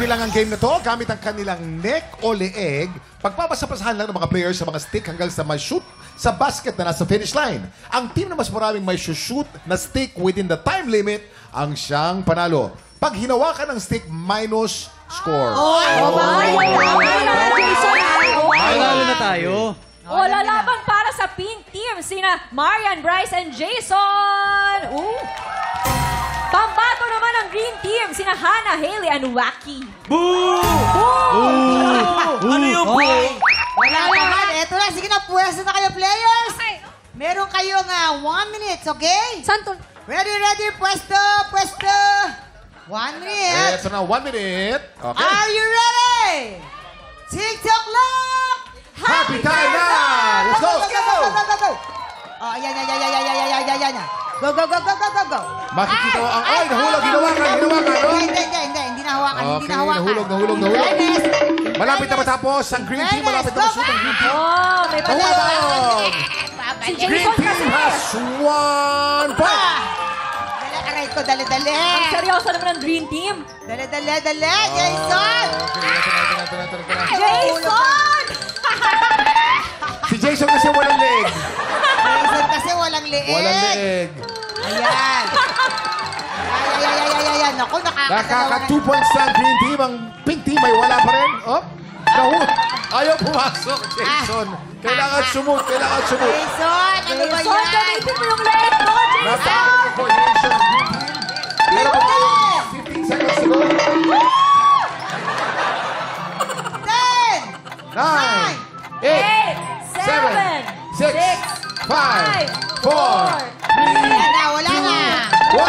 lang ang game na to, gamit ang kanilang neck o leeg, pagpapasapasahan lang ng mga players sa mga stick hanggang sa may shoot sa basket na nasa finish line. Ang team na mas maraming may shoot na stick within the time limit ang siyang panalo. Pag hinawakan ng stick, minus score. Panalo na tayo. O, lalaban para sa pink team, sina Marian, Bryce, and Jason. Pambato naman ang green team, sina Hannah, Hailey, and Wacky. Boo! Ano yung boo? Wala naman. Eto na. Sige na, pwesto na kayo, players. Meron kayong 1 minute, okay? Santo. Ready, pwesto. 1 minute. Ito na, 1 minute. Okay. Are you ready? TikTok clock! Happy time na! Let's go! Go! Oh, ayan. Go. Makikita mo ang... Ay, nahulog, hinawakan. Hindi nahawakan. Okay, nahulog. Malapit na matapos ang green team. Malapit na mashoot ang green team. Oh, may pagkakataon. Nahulog! Si Green Jason team kasi. has 1 point! Aray ko, dali. Ang seryoso naman ng green team. Dali, Jason! Jason! Si Jason kasi walang leeg. Jason kasi walang leeg. Walang leeg. Ayan. Ayan. Ako, Nakaka 2 points sa green team. Ang pink team ay wala pa rin. Oh, nahulog. Ayaw pumasok, Jason. Kailangan sumut. Jason, ano ba Jason, yan? gamitin mo yung leg mo, Jason! Napaka coordination ng green team. Meron pa tayo 15 seconds to go. 10, 9, 8, 7, 6, 5, 4, 3, wala na. 1.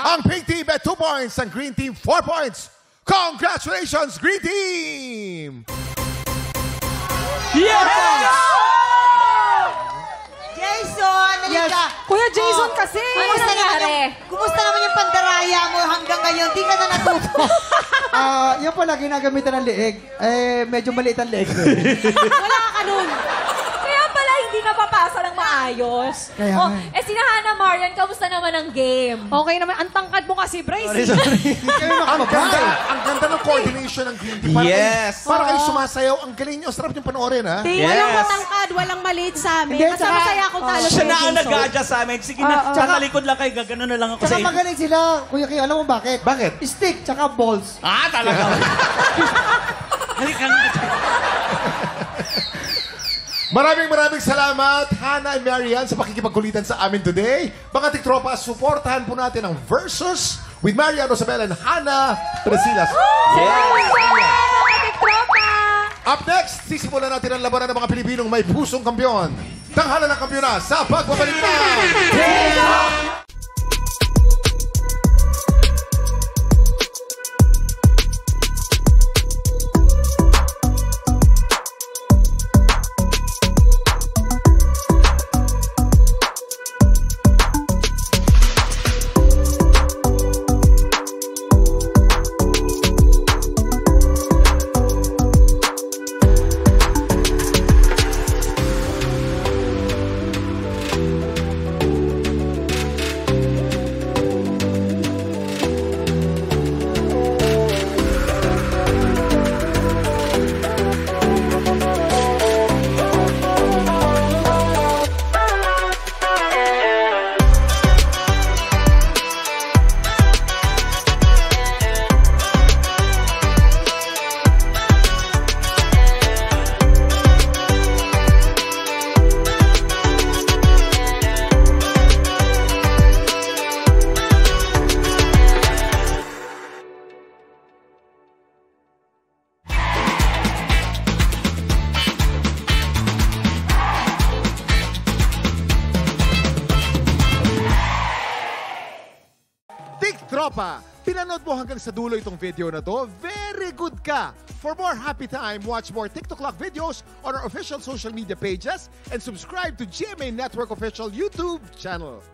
Ang pink team at 2 points. Ang green team 4 points. Congratulations, green team! Yes! Jason, halika. Kuya Jason kasi. Ano nangyari? Kumusta naman yung pandaraya mo hanggang ngayon? Di ka na natuto. Yan pala, ginagamitan ng leeg. Medyo maliit ang leeg. Wala ka nun. Kaya pala hindi napapasa ng maayos. Kaya Oh, nga. si Hannah, Marian, kamusta naman ang game? Okay naman. Ang tangkad mo kasi, Bryce. Ang ganda ng coordination ng green team. Yes. Para kayo sumasayaw. Ang galing nyo. Sarap yung panoorin, ha? Walang matangkad, walang maliit sa amin. Hindi, Basta tsaka- masaya akong talo Siya kay na ang Jason. nag-a-adjust sa amin. Sige na, talikod lang kayo. Gagano na lang ako sa Tsaka inyo. magaling sila. Kuya King, alam mo bakit? Bakit? Stick, tsaka balls. Ah, talaga. Halika nga. Maraming salamat, Hannah and Marian, sa pakikipagkulitan sa amin today. Mga tiktropa, suportahan po natin ang Versus with Marian Rosabel and Hannah Tresilas. Up next, sisimulan natin ang labanan ng mga Pilipinong may pusong kampyon. Tanghalan ng kampyona sa pagbabalik na Tropa, pinanood mo hanggang sa dulo itong video na to, very good ka! For more happy time, watch more TikTok Clock videos on our official social media pages and subscribe to GMA Network official YouTube channel.